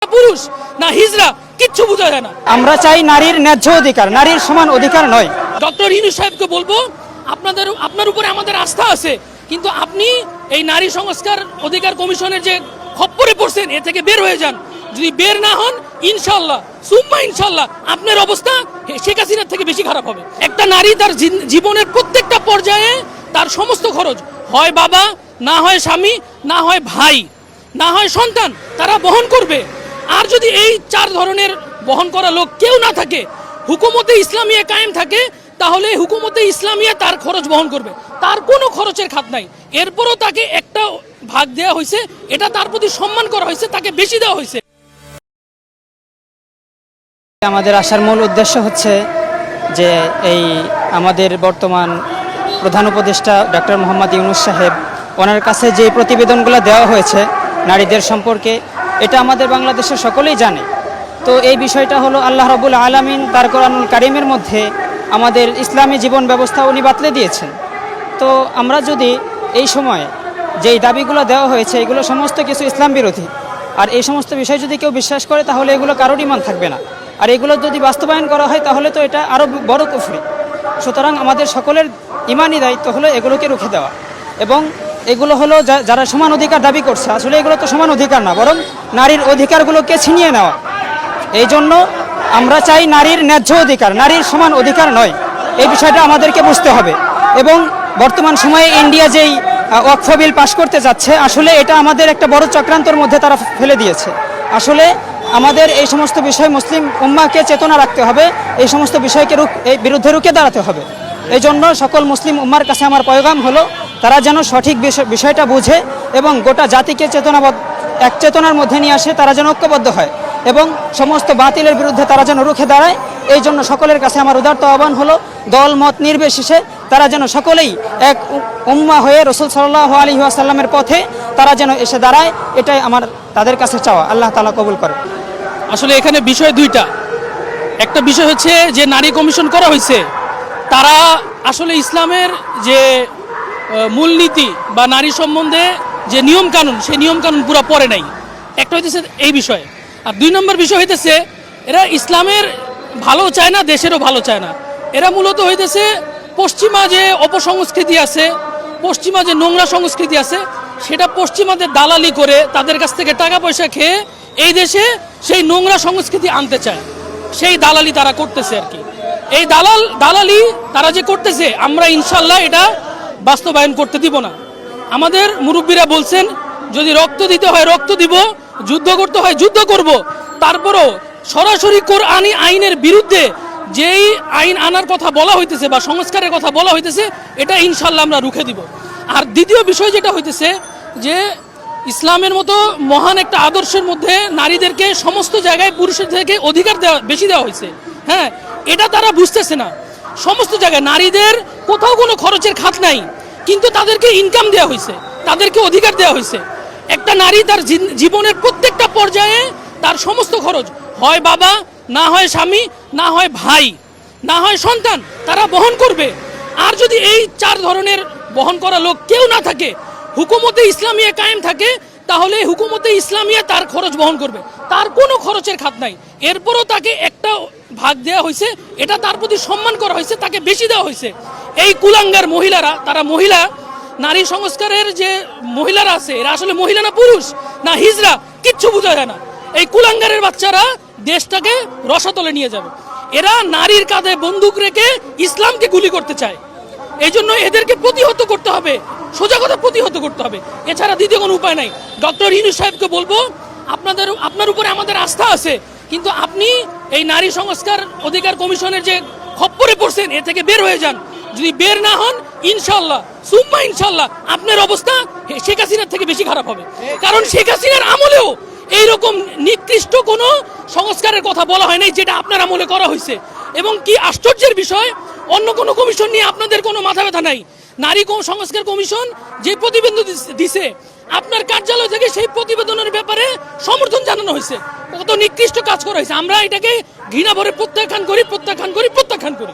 পুরুষ না হিজড়া কিচ্ছু বোঝা যায় না। আমরা চাই নারীর ন্যায্য অধিকার, নারীর সমান অধিকার নয়। ডক্টর ইউনূস সাহেবকে বলবো আপনার উপরে আমাদের আস্থা আছে, কিন্তু আপনি এই নারী সংস্কার অধিকার কমিশনের যে খপ্পরে পড়ছেন এ থেকে বের হয়ে যান। যদি বের না হন ইনশাল্লাহ সুম্মা ইনশাল্লাহ আপনার অবস্থা শেখ হাসিনার থেকে বেশি খারাপ হবে। একটা নারী তার জীবনের প্রত্যেকটা পর্যায়ে তার সমস্ত খরচ হয় বাবা, না হয় স্বামী, না হয় ভাই, না হয় সন্তান, তারা বহন করবে। আর যদি এই চার ধরনের বহন করা লোক কেউ না থাকে, হুকুমতে ইসলামিয়া কায়েম থাকে, তাহলে হুকুমতে ইসলামিয়া তার খরচ বহন করবে, তার কোনো খরচের খাত নাই। এরপরও তাকে একটা ভাগ দেওয়া হয়েছে, এটা তার প্রতি সম্মান করা হয়েছে, তাকে বেশি দেওয়া হয়েছে। আমাদের আসার মূল উদ্দেশ্য হচ্ছে যে এই আমাদের বর্তমান প্রধান উপদেষ্টা ডক্টর মোহাম্মদ ইউনূস সাহেব, ওনার কাছে যে প্রতিবেদনগুলো দেওয়া হয়েছে নারীদের সম্পর্কে, এটা আমাদের বাংলাদেশের সকলেই জানে। তো এই বিষয়টা হলো আল্লাহ রাব্বুল আলামিন তার কোরআনুল কারীমের মধ্যে আমাদের ইসলামী জীবন ব্যবস্থা উনি বাতলে দিয়েছেন। তো আমরা যদি এই সময়ে যেই দাবিগুলো দেওয়া হয়েছে এগুলো সমস্ত কিছু ইসলাম বিরোধী, আর এই সমস্ত বিষয় যদি কেউ বিশ্বাস করে তাহলে এগুলো কারোর ঈমান থাকবে না, আর এগুলো যদি বাস্তবায়ন করা হয় তাহলে তো এটা আরও বড় কুফরি। সুতরাং আমাদের সকলের ঈমানি দায়িত্ব হলো এগুলোকে রুখে দেওয়া, এবং এগুলো হলো যারা সমান অধিকার দাবি করছে, আসলে এগুলো তো সমান অধিকার না, বরং নারীর অধিকারগুলোকে ছিনিয়ে নেওয়া। এই জন্য আমরা চাই নারীর ন্যায্য অধিকার, নারীর সমান অধিকার নয়। এই বিষয়টা আমাদেরকে বুঝতে হবে। এবং বর্তমান সময়ে ইন্ডিয়া যেই ওয়াকফ বিল পাশ করতে যাচ্ছে, আসলে এটা আমাদের একটা বড় চক্রান্তর মধ্যে তারা ফেলে দিয়েছে। আসলে আমাদের এই সমস্ত বিষয় মুসলিম উম্মাহকে চেতনা রাখতে হবে, এই সমস্ত বিষয়কে এই বিরুদ্ধে রুখে দাঁড়াতে হবে। এই জন্য সকল মুসলিম উম্মার কাছে আমার পয়গাম হলো তারা যেন সঠিক বিষয়টা বুঝে এবং গোটা জাতিকে এক চেতনার মধ্যে নিয়ে আসে, তারা যেন ঐক্যবদ্ধ হয় এবং সমস্ত বাতিলের বিরুদ্ধে তারা যেন রুখে দাঁড়ায়। এই জন্য সকলের কাছে আমার উদারত আহ্বান হলো দল মত নির্বিশেষে তারা যেন সকলেই এক উম্মাহ হয়ে রাসূল সাল্লাল্লাহু আলাইহি ওয়াসাল্লামের পথে তারা যেন এসে দাঁড়ায়, এটাই আমার তাদের কাছে চাওয়া। আল্লাহ তাআলা কবুল করে। আসলে এখানে বিষয় দুইটা। একটা বিষয় হচ্ছে যে নারী কমিশন করা হয়েছে, তারা আসলে ইসলামের যে মূলনীতি বা নারী সম্বন্ধে যে নিয়মকানুন, সেই নিয়মকানুন পুরো পড়ে নাই। একটা হইতেছে এই বিষয়, আর দুই নম্বর বিষয় হইতেছে এরা ইসলামের ভালো চায় না, দেশেরও ভালো চায় না। এরা মূলত হইতেছে পশ্চিমা যে অপসংস্কৃতি আছে, পশ্চিমা যে নোংরা সংস্কৃতি আছে, সেটা পশ্চিমাদের দালালি করে তাদের কাছ থেকে টাকা পয়সা খেয়ে এই দেশে সেই নোংরা সংস্কৃতি আনতে চায়। সেই দালালি তারা করতেছে আর কি। এই দালালি তারা যে করতেছে, আমরা ইনশাল্লাহ এটা বাস্তবায়ন করতে দিব না। আমাদের মুরব্বীরা বলছেন যদি রক্ত দিতে হয় রক্ত দিব, যুদ্ধ করতে হয় যুদ্ধ করব। তারপরও সরাসরি কোরআনী আইনের বিরুদ্ধে যেই আইন আনার কথা বলা হইতেছে বা সংস্কারের কথা বলা হইতেছে, এটা ইনশাল্লাহ আমরা রুখে দিব। আর দ্বিতীয় বিষয় যেটা হইতেছে যে ইসলামের মতো মহান একটা আদর্শের মধ্যে নারীদেরকে সমস্ত জায়গায় পুরুষের থেকে অধিকার বেশি দেওয়া হয়েছে। হ্যাঁ, এটা তারা বুঝতেছে না। সমস্ত জায়গায় নারীদের কোথাও কোনো খরচের খাত নাই, কিন্তু তাদেরকে ইনকাম দেওয়া হয়েছে, তাদেরকে অধিকার দেওয়া হয়েছে। একটা নারী তার জীবনের প্রত্যেকটা পর্যায়ে তার সমস্ত খরচ হয় বাবা, না হয় স্বামী, না হয় ভাই, না হয় সন্তান, তারা বহন করবে। আর যদি এই চার ধরনের বহন করা লোক কেউ না থাকে, হুকুমতে ইসলামিয়া কায়েম থাকে, তাহলে হুকুমতে ইসলামিয়া তার খরচ বহন করবে, তার কোনো খরচের খাত নাই। এরপরও তাকে একটা ভাগ দেওয়া হয়েছে, এটা তার প্রতি সম্মান করা হয়েছে, তাকে বেশি দেওয়া হয়েছে। এই কুলাঙ্গার মহিলারা, তারা মহিলা নারী সংস্কারের যে মহিলারা আছে, এরা আসলে মহিলা না পুরুষ না হিজড়া কিচ্ছু বোঝা যায় না। এই কুলাঙ্গারের বাচ্চারা দেশটাকে রসাতলে নিয়ে যাবে। এরা নারীর কাঁধে বন্দুক রেখে ইসলামকে গুলি করতে চায়। এই জন্য এদেরকে প্রতিহত করতে হবে, সোজা কথা প্রতিহত করতে হবে, এছাড়া দ্বিতীয় কোনো উপায় নাই। ডক্টর ইউনূস সাহেবকে বলবো আপনার উপরে আমাদের আস্থা আছে, কিন্তু আপনি এই নারী সংস্কার অধিকার কমিশনের যে খপ্পরে পড়ছেন এ থেকে বের হয়ে যান। যদি বের না হন ইনশাল্লাহ সুম্মা ইনশাল্লাহ আপনার অবস্থা শেখ হাসিনার থেকে বেশি খারাপ হবে। কারণ শেখ হাসিনার আমলেও এইরকম নিকৃষ্ট কোনো সংস্কারের কথা বলা হয় নাই যেটা আপনার আমলে করা হয়েছে। এবং কি আশ্চর্যের বিষয়, অন্য কোনো কমিশন নিয়ে আপনাদের কোনো মাথা ব্যথা নাই। নারী সংস্কার কমিশন যে প্রতিবেদন দিছে, আপনার কার্যালয় থেকে সেই প্রতিবেদনের ব্যাপারে সমর্থন জানানো হয়েছে। কত নিকৃষ্ট কাজ করা হয়েছে, আমরা এটাকে ঘৃণা ভরে প্রত্যাখ্যান করি।